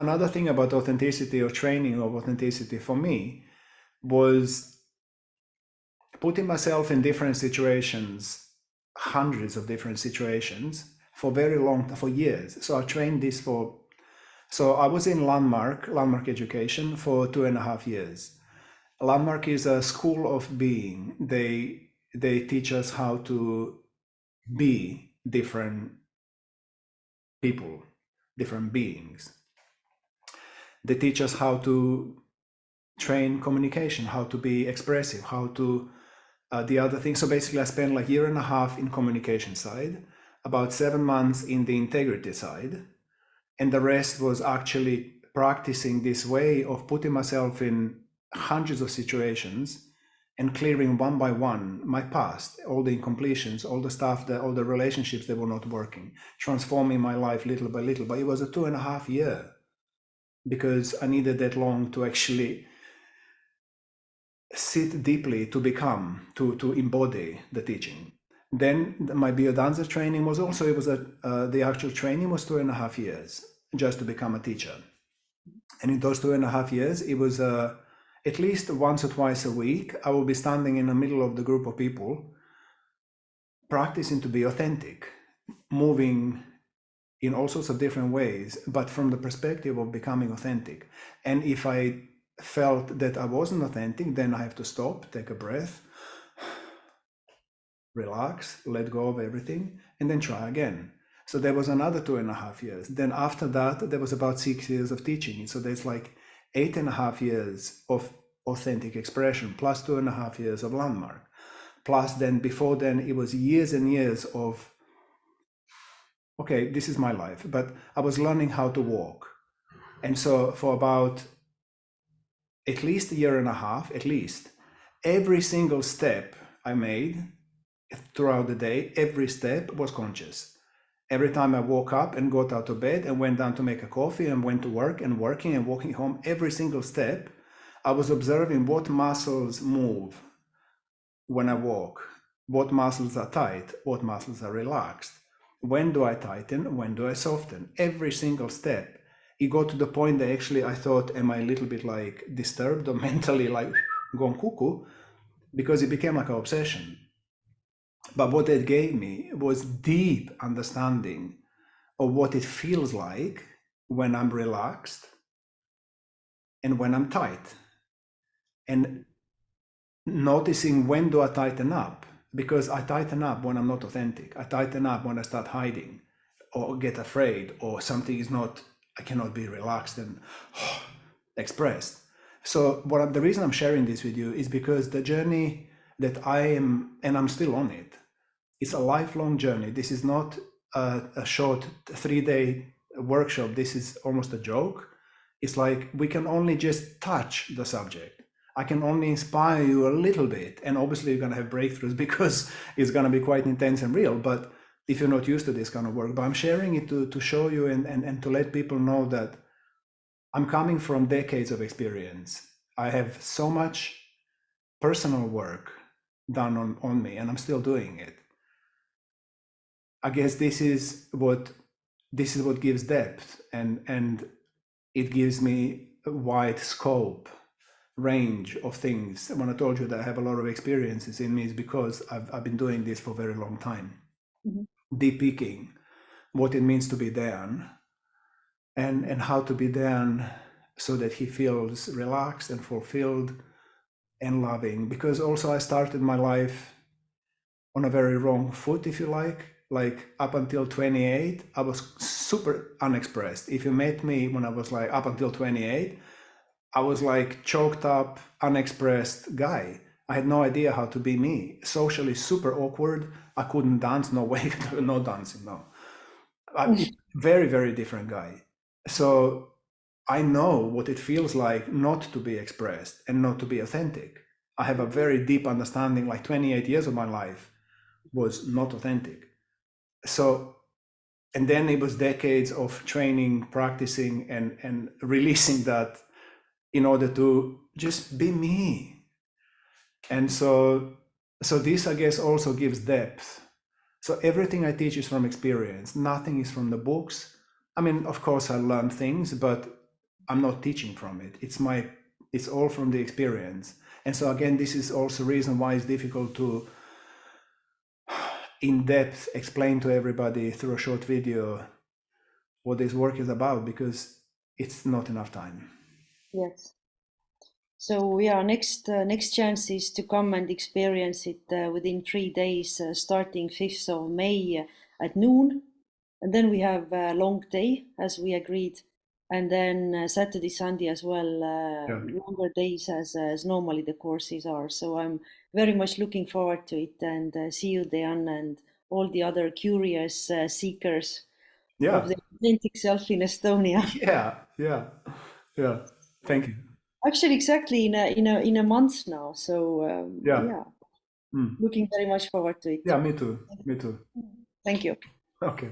another thing about authenticity or training of authenticity for me was putting myself in different situations, hundreds of different situations for for years. So I trained this so I was in Landmark Education for 2.5 years. Landmark is a school of being. They teach us how to be different people, different beings. They teach us how to train communication, how to be expressive, how to the other thing. So basically I spent like 1.5 years in communication side, about 7 months in the integrity side, and the rest was actually practicing this way of putting myself in hundreds of situations and clearing one by one my past, all the incompletions, all the stuff, all the relationships that were not working, transforming my life little by little. But it was a 2.5 years because I needed that long to actually sit deeply, to become, to embody the teaching. Then my biodanza training was also, the actual training was 2.5 years just to become a teacher. And in those 2.5 years, it was at least once or twice a week, I will be standing in the middle of the group of people, practicing to be authentic, moving in all sorts of different ways, but from the perspective of becoming authentic. And if I felt that I wasn't authentic, then I have to stop, take a breath, relax, let go of everything, and then try again. So there was another 2.5 years. Then after that, there was about 6 years of teaching. So there's like 8.5 years of authentic expression, plus 2.5 years of Landmark. Plus then, before then, it was years and years of, okay, this is my life, but I was learning how to walk. And so for about at least 1.5 years, at least, every single step I made throughout the day, every step was conscious. Every time I woke up and got out of bed and went down to make a coffee and went to work and working and walking home, every single step, I was observing what muscles move when I walk, what muscles are tight, what muscles are relaxed. When do I tighten? When do I soften? Every single step. It got to the point that actually I thought, am I a little bit like disturbed or mentally like gone cuckoo? Because it became like an obsession. But what it gave me was deep understanding of what it feels like when I'm relaxed and when I'm tight. And noticing when do I tighten up, because I tighten up when I'm not authentic. I tighten up when I start hiding or get afraid or something is not, I cannot be relaxed and expressed. So the reason I'm sharing this with you is because the journey that I am, and I'm still on it, it's a lifelong journey. This is not a short 3-day workshop. This is almost a joke. It's like we can only just touch the subject. I can only inspire you a little bit. And obviously you're going to have breakthroughs because it's going to be quite intense and real. But if you're not used to this kind of work, but I'm sharing it to show you and to let people know that I'm coming from decades of experience. I have so much personal work done on me, and I'm still doing it. I guess this is what gives depth, and it gives me a wide scope, range of things. When I told you that I have a lot of experiences in me, is because I've been doing this for a very long time. Mm-hmm. Deep picking what it means to be Dejan, and how to be Dejan so that he feels relaxed and fulfilled and loving. Because also I started my life on a very wrong foot, if you like up until 28, I was super unexpressed. If you met me when I was like up until 28, I was like choked up, unexpressed guy. I had no idea how to be me. Socially super awkward. I couldn't dance, no way, no dancing, no. Very, very different guy. So I know what it feels like not to be expressed and not to be authentic. I have a very deep understanding, like 28 years of my life was not authentic. So, and then it was decades of training, practicing, and releasing that in order to just be me. And so this, I guess, also gives depth. So everything I teach is from experience. Nothing is from the books. I mean, of course, I learn things, but I'm not teaching from it. It's all from the experience. And so again, this is also reason why it's difficult to in depth explain to everybody through a short video what this work is about, because it's not enough time. Yes. So yeah, next chance is to come and experience it within 3 days, starting 5th of May at noon. And then we have a long day, as we agreed. And then Saturday, Sunday as well, longer days as normally the courses are. So I'm very much looking forward to it, and see you, Deanne, and all the other curious seekers of the authentic self in Estonia. Yeah. Thank you. Actually, exactly in a month now. So yeah, looking very much forward to it. Yeah, me too. Thank you. Okay.